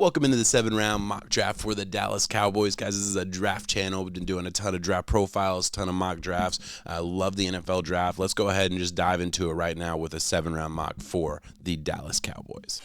Welcome into the 7-round mock draft for the Dallas Cowboys. Guys, this is a draft channel. We've been doing a ton of draft profiles, ton of mock drafts. I love the NFL draft. Let's go ahead and just dive into it right now with a 7-round mock for the Dallas Cowboys.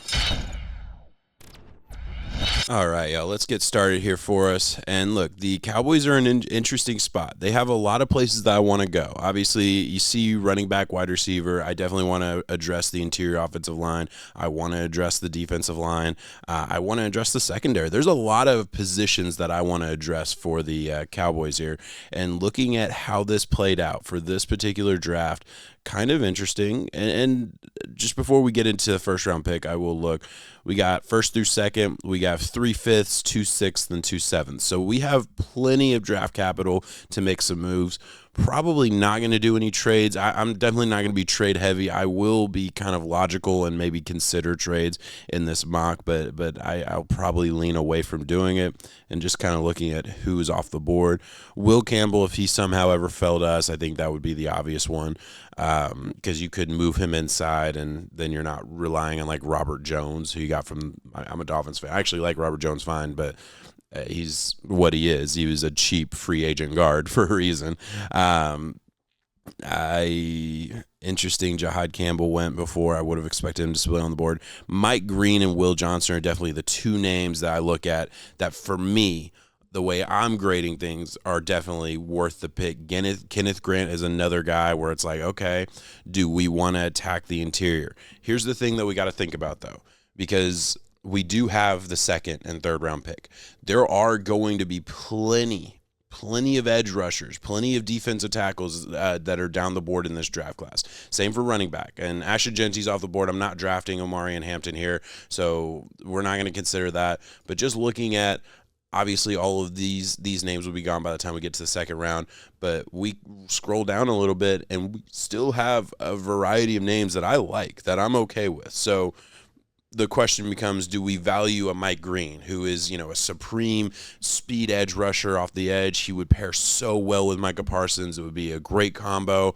All right, y'all, let's get started here for us. And look, the Cowboys are in an interesting spot. They have a lot of places that I want to go. Obviously, you see running back, wide receiver. I definitely want to address the interior offensive line. I want to address the defensive line. I want to address the secondary. There's a lot of positions that I want to address for the Cowboys here. And looking at how this played out for this particular draft, kind of interesting. And just before we get into the first round pick, I will look. We got first through second. We got 3 5ths, 2 6ths, and 2 7ths. So we have plenty of draft capital to make some moves. Probably not going to do any trades. I'm definitely not going to be trade heavy. I will be kind of logical and maybe consider trades in this mock, but I'll probably lean away from doing it and just kind of looking at who's off the board. Will Campbell, if he somehow ever fell to us, I think that would be the obvious one, because you could move him inside and then you're not relying on like Robert Jones, who you got from – I'm a Dolphins fan. I actually like Robert Jones fine, but – he's what he is. He was a cheap free agent guard for a reason. Interesting. Jahad Campbell went before I would have expected him to still be on the board. Mike Green and Will Johnson are definitely the two names that I look at that, for me, the way I'm grading things, are definitely worth the pick. Kenneth Grant is another guy where it's like, okay, do we want to attack the interior? Here's the thing that we got to think about, though, because we do have the second and third round pick. There are going to be plenty of edge rushers, plenty of defensive tackles that are down the board in this draft class. Same for running back. And Asha Genty's off the board. I'm not drafting Omari and Hampton here, so we're not going to consider that. But just looking at, obviously, all of these names will be gone by the time we get to the second round. But we scroll down a little bit, and we still have a variety of names that I like, that I'm okay with. So the question becomes, do we value a Mike Green, who is, a supreme speed edge rusher off the edge? He would pair so well with Micah Parsons. It would be a great combo.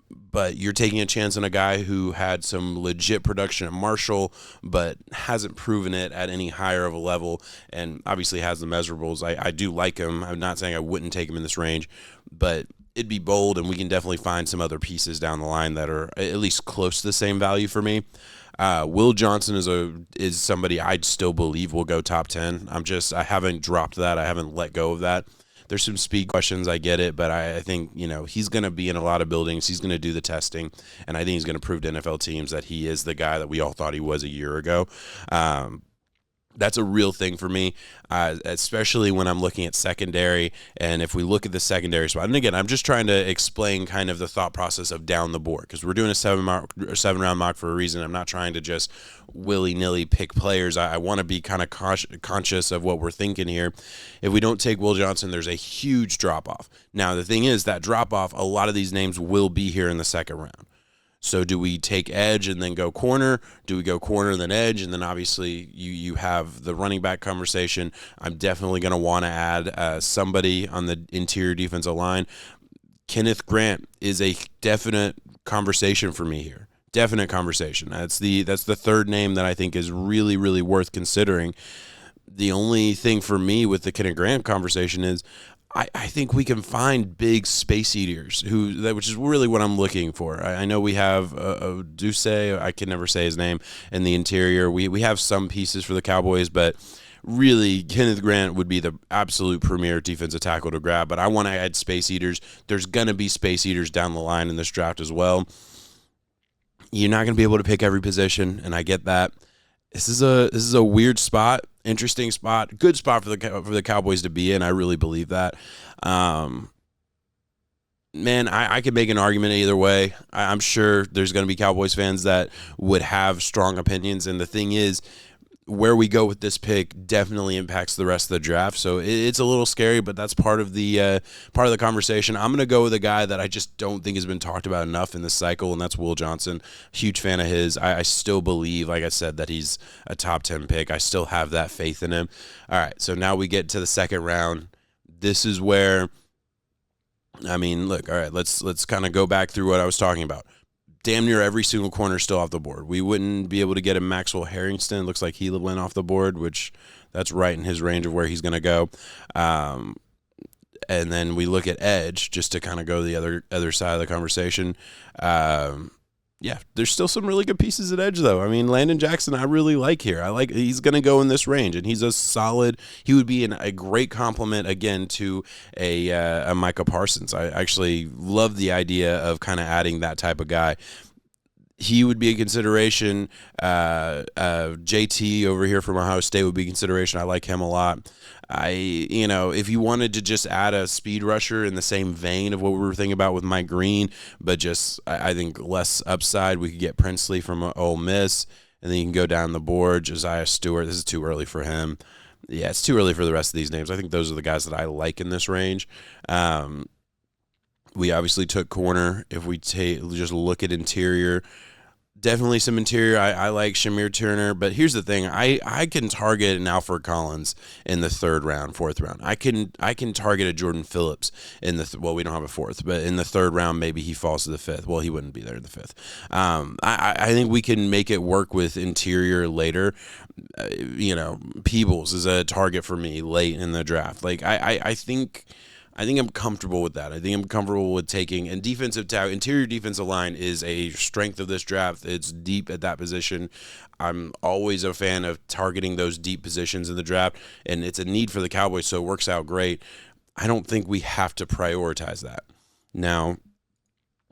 But you're taking a chance on a guy who had some legit production at Marshall, but hasn't proven it at any higher of a level, and obviously has the measurables. I do like him. I'm not saying I wouldn't take him in this range, but it'd be bold, and we can definitely find some other pieces down the line that are at least close to the same value for me. Will Johnson is somebody I'd still believe will go top 10. I haven't dropped that. I haven't let go of that. There's some speed questions, I get it, but I think, he's going to be in a lot of buildings. He's going to do the testing, and I think he's going to prove to NFL teams that he is the guy that we all thought he was a year ago. That's a real thing for me, especially when I'm looking at secondary. And if we look at the secondary spot, and again, I'm just trying to explain kind of the thought process of down the board, because we're doing a 7-round mock for a reason. I'm not trying to just willy-nilly pick players. I want to be kind of conscious of what we're thinking here. If we don't take Will Johnson, there's a huge drop-off. Now, the thing is, that drop-off, a lot of these names will be here in the second round. So do we take edge and then go corner? Do we go corner and then edge? And then obviously you have the running back conversation. I'm definitely going to want to add somebody on the interior defensive line. Kenneth Grant is a definite conversation for me here. Definite conversation. That's the third name that I think is really, really worth considering. The only thing for me with the Kenneth Grant conversation is I think we can find big space eaters, which is really what I'm looking for. I know we have Duce, I can never say his name, in the interior. We have some pieces for the Cowboys, but really Kenneth Grant would be the absolute premier defensive tackle to grab. But I want to add space eaters. There's going to be space eaters down the line in this draft as well. You're not going to be able to pick every position, and I get that. This is a weird spot, interesting spot, good spot for the Cowboys to be in. I really believe that. Man, I could make an argument either way. I'm sure there's going to be Cowboys fans that would have strong opinions, and the thing is, where we go with this pick definitely impacts the rest of the draft. So it's a little scary, but that's part of the conversation. I'm going to go with a guy that I just don't think has been talked about enough in this cycle, and that's Will Johnson. Huge fan of his. I still believe, like I said, that he's a top 10 pick. I still have that faith in him. All right, so now we get to the second round. This is where, look, all right, let's kind of go back through what I was talking about. damn near every single corner still off the board. We wouldn't be able to get a Maxwell Harrington. Looks like he went off the board, which that's right in his range of where he's going to go. And then we look at edge just to kind of go the other side of the conversation. Yeah, there's still some really good pieces at edge, though. I mean, Landon Jackson, I really like here. He's going to go in this range, and he's he would be a great complement, again, to a Micah Parsons. I actually love the idea of kind of adding that type of guy. He would be a consideration. JT over here from Ohio State would be a consideration. I like him a lot. If you wanted to just add a speed rusher in the same vein of what we were thinking about with Mike Green, but just I think less upside, we could get Princely from Ole Miss, and then you can go down the board. Josiah Stewart, this is too early for him. Yeah, it's too early for the rest of these names. I think those are the guys that I like in this range. We obviously took corner. If we just look at interior, definitely some interior. I like Shamir Turner, but here's the thing: I can target an Alfred Collins in the 3rd round, 4th round. I can target a Jordan Phillips in the we don't have a 4th, but in the 3rd round, maybe he falls to the 5th. Well, he wouldn't be there in the 5th. I think we can make it work with interior later. Peebles is a target for me late in the draft. Like I think I'm comfortable with that. I think I'm comfortable with taking, and interior defensive line is a strength of this draft. It's deep at that position. I'm always a fan of targeting those deep positions in the draft, and it's a need for the Cowboys, so it works out great. I don't think we have to prioritize that. Now,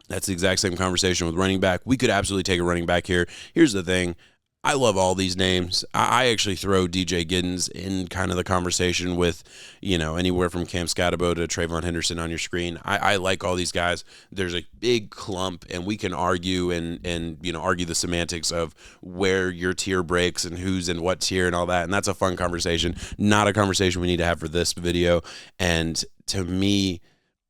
that's the exact same conversation with running back. We could absolutely take a running back here. Here's the thing. I love all these names. I actually throw DJ Giddens in kind of the conversation with, anywhere from Cam Scatterbo to Trayvon Henderson on your screen. I like all these guys. There's a big clump, and we can argue and argue the semantics of where your tier breaks and who's in what tier and all that. And that's a fun conversation. Not a conversation we need to have for this video. And to me,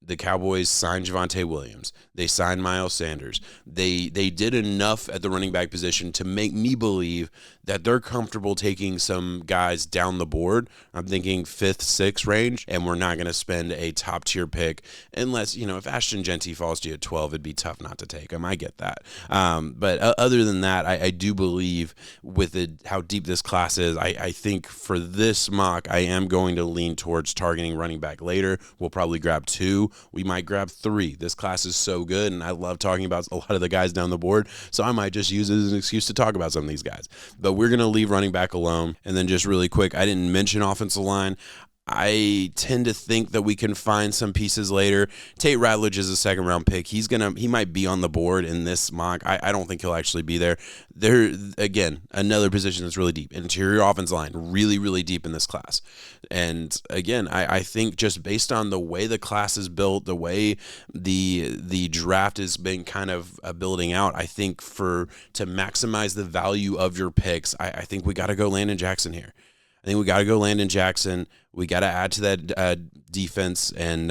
the Cowboys signed Javonte Williams. They signed Miles Sanders. They did enough at the running back position to make me believe that they're comfortable taking some guys down the board. I'm thinking 5th, 6th range, and we're not going to spend a top-tier pick unless, if Ashton Genty falls to you at 12, it'd be tough not to take him. I get that. But other than that, I do believe with how deep this class is, I think for this mock, I am going to lean towards targeting running back later. We'll probably grab 2. We might grab 3. This class is so good, and I love talking about a lot of the guys down the board, so I might just use it as an excuse to talk about some of these guys. But we're going to leave running back alone. And then just really quick, I didn't mention offensive line. I tend to think that we can find some pieces later. Tate Ratledge is a 2nd-round pick. He might be on the board in this mock. I don't think he'll actually be there. There, again, another position that's really deep. Interior offensive line, really, really deep in this class. And again, I think just based on the way the class is built, the way the draft has been kind of building out, I think to maximize the value of your picks, I think we got to go Landon Jackson here. I think we got to go Landon Jackson. We got to add to that defense, and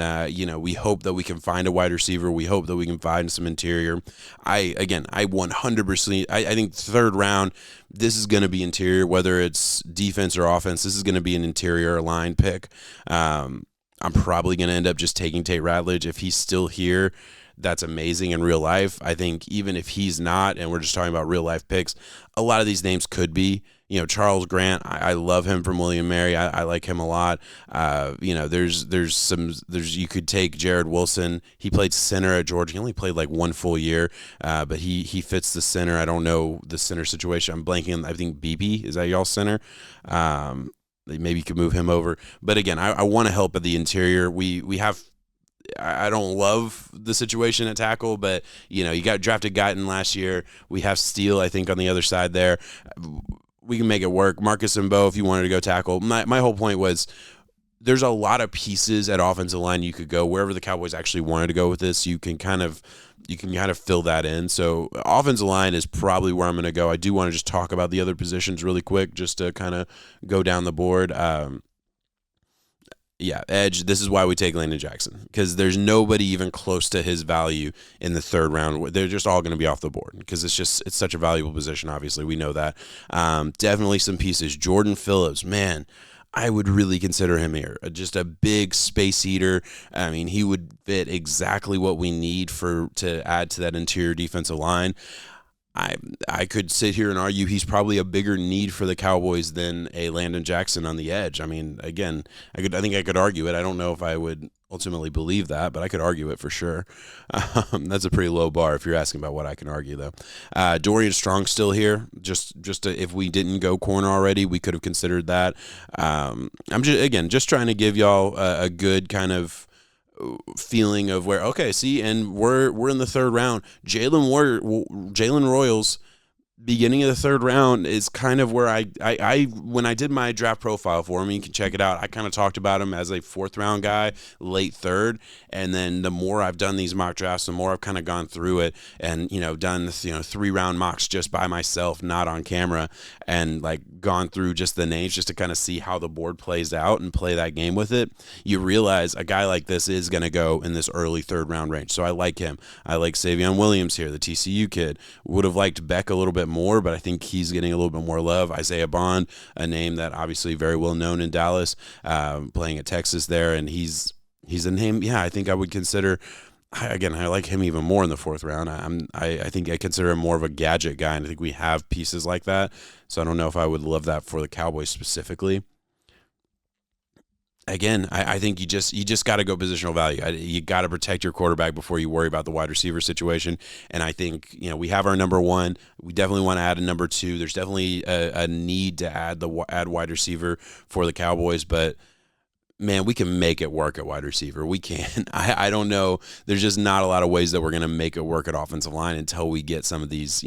we hope that we can find a wide receiver. We hope that we can find some interior. I 100%. I think 3rd round, this is going to be interior, whether it's defense or offense. This is going to be an interior line pick. I'm probably going to end up just taking Tate Ratledge if he's still here. That's amazing in real life. I think even if he's not, and we're just talking about real life picks, a lot of these names could be. Charles Grant, I love him from William & Mary. I like him a lot. You could take Jared Wilson. He played center at Georgia. He only played like 1 full year, but he fits the center. I don't know the center situation. I'm blanking on, I think BB, is that y'all's center? Maybe you could move him over. But again, I want to help at the interior. We have, I don't love the situation at tackle, but you got drafted Guyton last year. We have Steele, I think, on the other side there. We can make it work. Marcus Mbow, if you wanted to go tackle. My whole point was there's a lot of pieces at offensive line you could go. Wherever the Cowboys actually wanted to go with this, you can kind of fill that in. So offensive line is probably where I'm going to go. I do want to just talk about the other positions really quick just to kind of go down the board. Edge, this is why we take Landon Jackson, because there's nobody even close to his value in the 3rd round. They're just all going to be off the board because it's such a valuable position, obviously. We know that. Definitely some pieces. Jordan Phillips, man, I would really consider him here. Just a big space eater. I mean, he would fit exactly what we need to add to that interior defensive line. I I could sit here and argue he's probably a bigger need for the Cowboys than a Landon Jackson on the edge. I mean, again, I think I could argue it. I don't know if I would ultimately believe that, but I could argue it for sure. That's a pretty low bar if you're asking about what I can argue, though. Dorian Strong still here. If we didn't go corner already, we could have considered that. I'm just trying to give y'all a good kind of feeling of where, okay, see, and we're in the third round. Jalen Royals, beginning of the third round, is kind of where I when I did my draft profile for him, you can check it out. I kind of talked about him as a fourth round guy, late third, and then the more I've done these mock drafts, the more I've kind of gone through it and done 3 round mocks just by myself, not on camera, and like gone through just the names just to kind of see how the board plays out and play that game with it. You realize a guy like this is going to go in this early third round range, so I like him. I like Savion Williams here, the TCU kid. Would have liked Beck a little bit more, but I think he's getting a little bit more love. Isaiah Bond, a name that obviously very well known in Dallas, playing at Texas there, and he's a name. Yeah, I think I would consider. Again, I like him even more in the fourth round. I think I consider him more of a gadget guy, and I think we have pieces like that. So I don't know if I would love that for the Cowboys specifically. Again, I think you just got to go positional value. You got to protect your quarterback before you worry about the wide receiver situation. And I think we have our number one. We definitely want to add a number two. There's definitely a need to add wide receiver for the Cowboys, but man, we can make it work at wide receiver. We can. I don't know. There's just not a lot of ways that we're going to make it work at offensive line until we get some of these,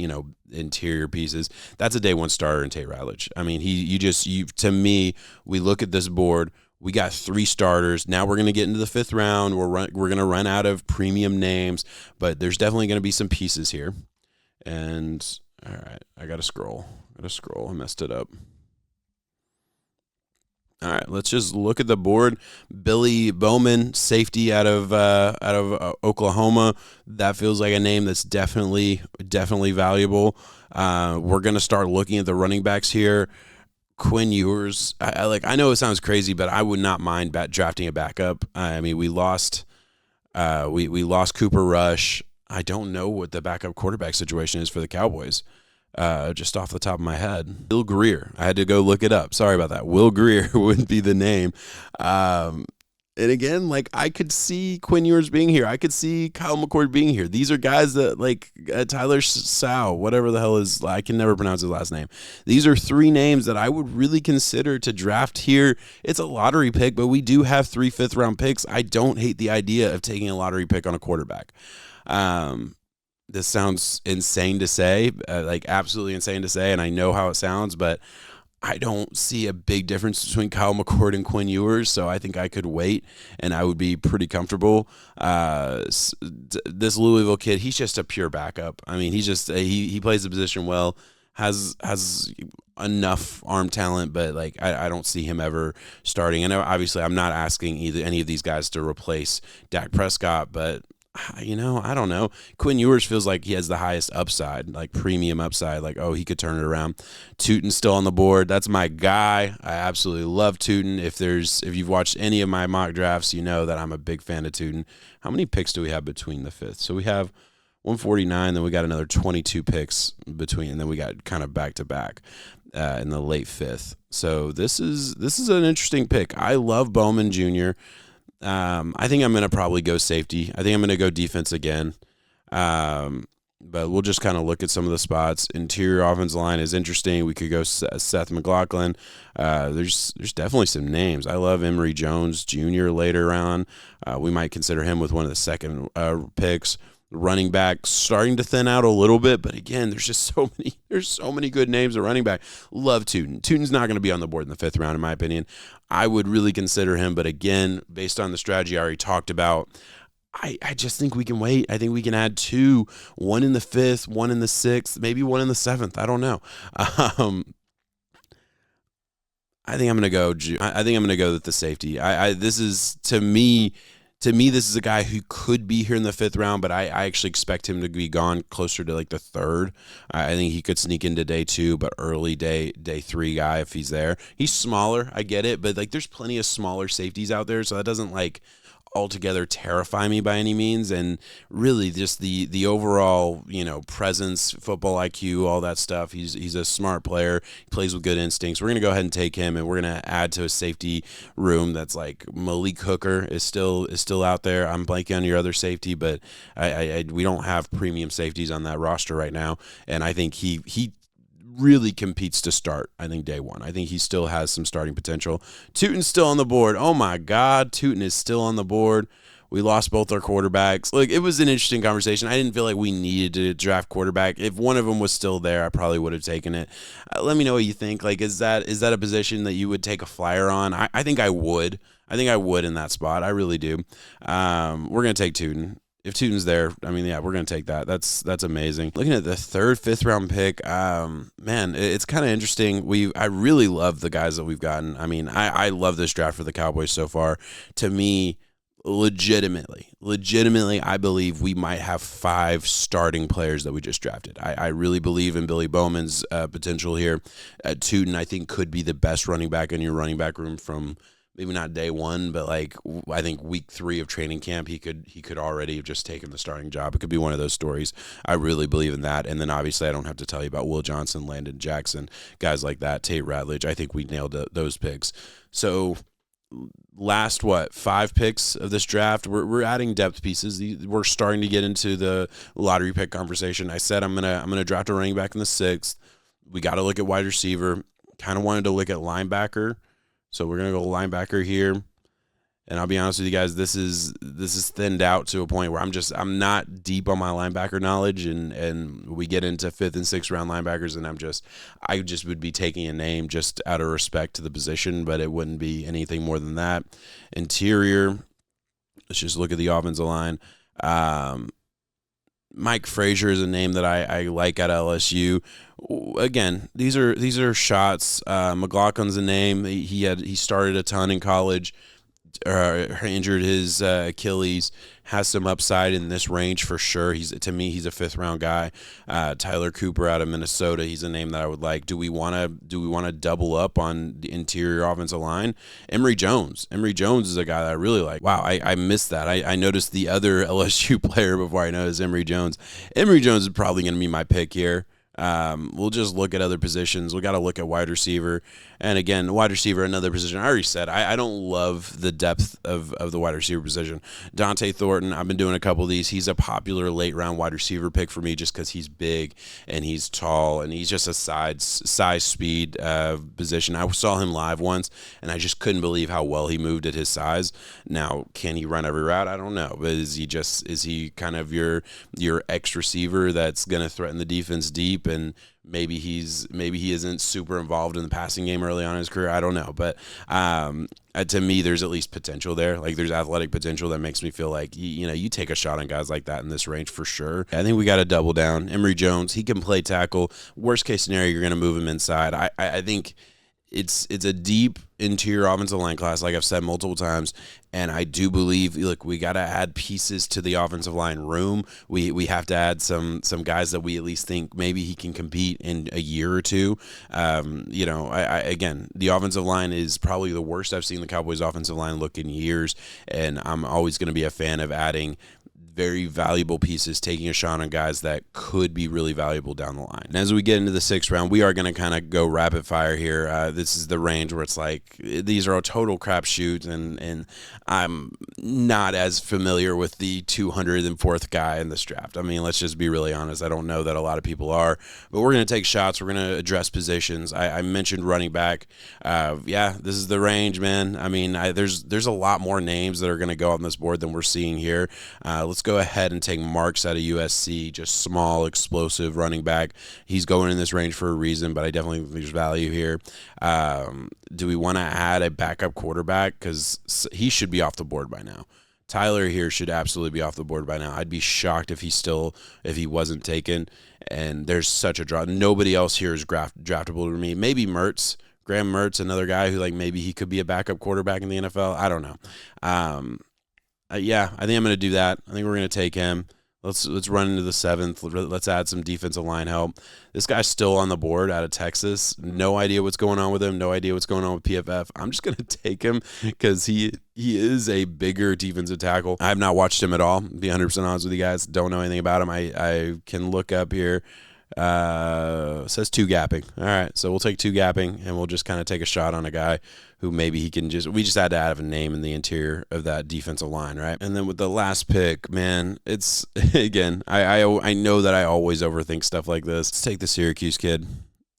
interior pieces. That's a day one starter in Tate Ratledge. I mean, to me, we look at this board. We got 3 starters. Now we're going to get into the 5th round. We're going to run out of premium names, but there's definitely going to be some pieces here. And all right, I got to scroll. I messed it up. All right, let's just look at the board. Billy Bowman, safety out of Oklahoma. That feels like a name that's definitely valuable. We're going to start looking at the running backs here. Quinn Ewers, I know it sounds crazy, but I would not mind drafting a backup. I mean, we lost Cooper Rush. I don't know what the backup quarterback situation is for the Cowboys. Just off the top of my head, Will Greer. I had to go look it up. Sorry about that. Will Greer would be the name. And again, I could see Quinn Ewers being here. I could see Kyle McCord being here. These are guys that Tyler Sow, whatever the hell is, I can never pronounce his last name. These are 3 names that I would really consider to draft here. It's a lottery pick, but we do have 3 5th-round picks. I don't hate the idea of taking a lottery pick on a quarterback. This sounds insane to say, absolutely insane to say, and I know how it sounds, but I don't see a big difference between Kyle McCord and Quinn Ewers, so I think I could wait, and I would be pretty comfortable. This Louisville kid, he's just a pure backup. I mean, he plays the position well, has enough arm talent, but I don't see him ever starting. And obviously, I'm not asking any of these guys to replace Dak Prescott, but I don't know. Quinn Ewers feels like he has the highest upside, premium upside. He could turn it around. Tootin's still on the board. That's my guy. I absolutely love Tootin. If you've watched any of my mock drafts, you know that I'm a big fan of Tootin. How many picks do we have between the 5th? So we have 149, then we got another 22 picks between, and then we got kind of back to back in the late 5th. So this is an interesting pick. I love Bowman Jr. I think I'm going to probably go safety. I think I'm going to go defense again. But we'll just kind of look at some of the spots. Interior offensive line is interesting. We could go Seth McLaughlin. There's definitely some names. I love Emory Jones Jr. later on. We might consider him with one of the second picks. Running back starting to thin out a little bit, but again, there's so many good names at running back. Love Tootin. Tootin's not going to be on the board in the 5th round, in my opinion. I would really consider him, but again, based on the strategy I already talked about, I just think we can wait. I think we can add 2, one in the 5th, one in the 6th, maybe one in the 7th. I don't know. I think I'm going to go with the safety. This is, to me, To me, this is a guy who could be here in the 5th round, but I actually expect him to be gone closer to like the 3rd. I think he could sneak into day 2, but early day 3 guy if he's there. He's smaller, I get it, but like there's plenty of smaller safeties out there, so that doesn't like altogether terrify me by any means. And really just the overall, presence, football IQ, all that stuff. He's a smart player. He plays with good instincts. We're going to go ahead and take him, and we're going to add to a safety room that's like Malik Hooker is still out there. I'm blanking on your other safety, but we don't have premium safeties on that roster right now, and I think he really competes to start, I think, day 1. I think he still has some starting potential. Tootin's still on the board. Oh, my God. Tootin is still on the board. We lost both our quarterbacks. Look, it was an interesting conversation. I didn't feel like we needed to draft quarterback. If one of them was still there, I probably would have taken it. Let me know what you think. Like, is that a position that you would take a flyer on? I think I would. I think I would in that spot. I really do. We're going to take Tootin. If Tootin's there, I mean, yeah, we're going to take that. That's amazing. Looking at the 3rd, 5th round pick, man, it's kind of interesting. I really love the guys that we've gotten. I mean, I love this draft for the Cowboys so far. To me, legitimately, I believe we might have 5 starting players that we just drafted. I really believe in Billy Bowman's potential here. Tootin, I think, could be the best running back in your running back room from maybe not day 1, but like I think week 3 of training camp, he could already have just taken the starting job. It could be one of those stories. I really believe in that. And then obviously I don't have to tell you about Will Johnson, Landon Jackson, guys like that, Tate Ratledge. I think we nailed those picks. So last 5 picks of this draft, we're adding depth pieces. We're starting to get into the lottery pick conversation. I said I'm gonna draft a running back in the 6th. We got to look at wide receiver. Kind of wanted to look at linebacker. So we're going to go linebacker here. And I'll be honest with you guys, this is thinned out to a point where I'm not deep on my linebacker knowledge, and we get into 5th and 6th round linebackers, and I just would be taking a name just out of respect to the position, but it wouldn't be anything more than that. Interior, let's just look at the offensive line. Mike Frazier is a name that I like at LSU. Again, these are shots. McLaughlin's a name. He started a ton in college. Injured his Achilles. Has some upside in this range for sure. To me, he's a 5th round guy. Tyler Cooper out of Minnesota. He's a name that I would like. Do we want to double up on the interior offensive line? Emory Jones. Emory Jones is a guy that I really like. Wow, I missed that. I noticed the other LSU player before I noticed Emory Jones. Emory Jones is probably going to be my pick here. We'll just look at other positions. We got to look at wide receiver. And again, wide receiver, another position. I already said I don't love the depth of the wide receiver position. Dante Thornton, I've been doing a couple of these. He's a popular late round wide receiver pick for me just because he's big and he's tall and he's just a size speed position. I saw him live once and I just couldn't believe how well he moved at his size. Now, can he run every route? I don't know. But is he kind of your X receiver that's going to threaten the defense deep? And maybe he isn't super involved in the passing game early on in his career. I don't know, but to me, there's at least potential there. Like there's athletic potential that makes me feel like you take a shot on guys like that in this range for sure. I think we got to double down. Emory Jones, he can play tackle. Worst case scenario, you're going to move him inside. I think it's a deep interior offensive line class, like I've said multiple times, and I do believe, look, we got to add pieces to the offensive line room. We have to add some guys that we at least think maybe he can compete in a year or two. Again, the offensive line is probably the worst I've seen the Cowboys offensive line look in years, and I'm always going to be a fan of adding very valuable pieces, taking a shot on guys that could be really valuable down the line. And as we get into the 6th round, we are going to kind of go rapid fire here. This is the range where it's like these are a total crapshoot, and I'm not as familiar with the 204th guy in this draft. I mean, let's just be really honest. I don't know that a lot of people are, but we're going to take shots. We're going to address positions. I mentioned running back. This is the range, man. I mean, there's a lot more names that are going to go on this board than we're seeing here. Let's go ahead and take Marks out of USC, just small, explosive running back. He's going in this range for a reason, but I definitely think there's value here. Do we want to add a backup quarterback? Because he should be off the board by now. Tyler here should absolutely be off the board by now. I'd be shocked if he wasn't taken. And there's such a drop. Nobody else here is draftable to me. Maybe Mertz. Graham Mertz, another guy who maybe he could be a backup quarterback in the NFL. I don't know. Yeah, I think I'm going to do that. I think we're going to take him. Let's run into the 7th. Let's add some defensive line help. This guy's still on the board out of Texas. No idea what's going on with him. No idea what's going on with PFF. I'm just going to take him because he is a bigger defensive tackle. I have not watched him at all. To be 100% honest with you guys. Don't know anything about him. I can look up here. Says 2 gapping. All right, so we'll take 2 gapping, and we'll just kind of take a shot on a guy who maybe he can we just had to add a name in the interior of that defensive line, right? And then with the last pick, man, it's, again, I know that I always overthink stuff like this. Let's take the Syracuse kid.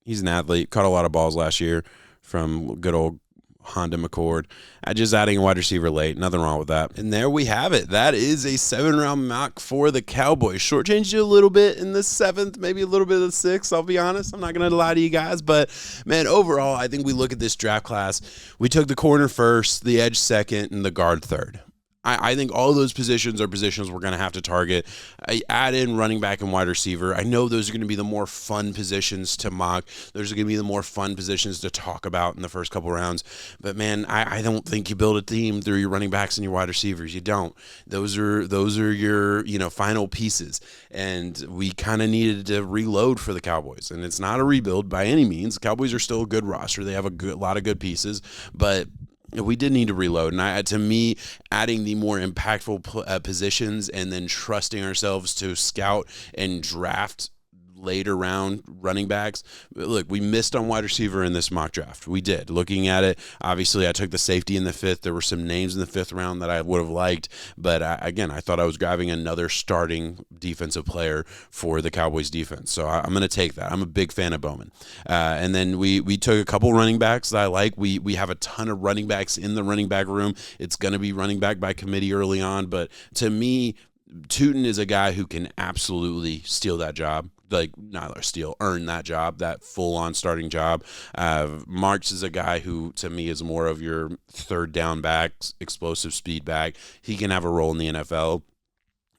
He's an athlete, caught a lot of balls last year from good old Honda McCord. Just adding a wide receiver late. Nothing wrong with that. And there we have it. That is a 7-round mock for the Cowboys. Shortchanged you a little bit in the 7th, maybe a little bit of the 6th, I'll be honest. I'm not going to lie to you guys. But, man, overall, I think we look at this draft class. We took the corner first, the edge second, and the guard third. I think all those positions are positions we're going to have to target. I add in running back and wide receiver. I know those are going to be the more fun positions to mock. Those are going to be the more fun positions to talk about in the first couple rounds. But, man, I don't think you build a team through your running backs and your wide receivers. You don't. Those are your final pieces. And we kind of needed to reload for the Cowboys. And it's not a rebuild by any means. The Cowboys are still a good roster. They have a lot of good pieces. But we did need to reload, and to me, adding the more impactful positions and then trusting ourselves to scout and draft later round running backs. Look, we missed on wide receiver in this mock draft. We did. Looking at it, obviously I took the safety in the 5th. There were some names in the 5th round that I would have liked, but again, I thought I was grabbing another starting defensive player for the Cowboys defense. So I'm going to take that. I'm a big fan of Bowman. And then we took a couple running backs that I like. We have a ton of running backs in the running back room. It's going to be running back by committee early on, but to me, Tootin is a guy who can absolutely steal that job. Like, not steal, earn that job, that full-on starting job. Marks is a guy who, to me, is more of your third down back, explosive speed back. He can have a role in the NFL.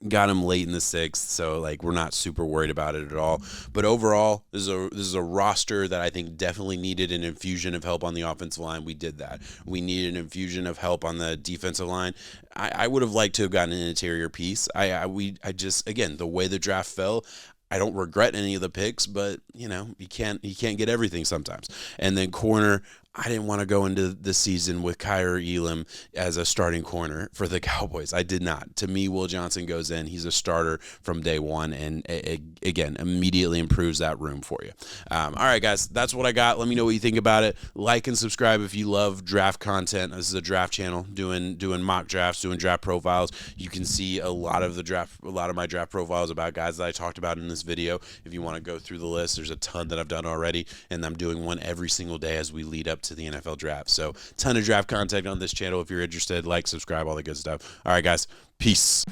Got him late in the 6th, so we're not super worried about it at all. But overall, this is a roster that I think definitely needed an infusion of help on the offensive line. We did that. We needed an infusion of help on the defensive line. I would have liked to have gotten an interior piece. I just, again, the way the draft fell, I don't regret any of the picks, but you can't get everything sometimes. And then corner, I didn't want to go into the season with Kyer Elam as a starting corner for the Cowboys. I did not. To me, Will Johnson goes in. He's a starter from day one, and again, immediately improves that room for you. All right, guys, that's what I got. Let me know what you think about it. Like and subscribe if you love draft content. This is a draft channel doing mock drafts, doing draft profiles. You can see a lot of my draft profiles about guys that I talked about in this video. If you want to go through the list, there's a ton that I've done already, and I'm doing one every single day as we lead up to the NFL draft. So, ton of draft content on this channel. If you're interested, like, subscribe, all the good stuff. All right, guys, peace.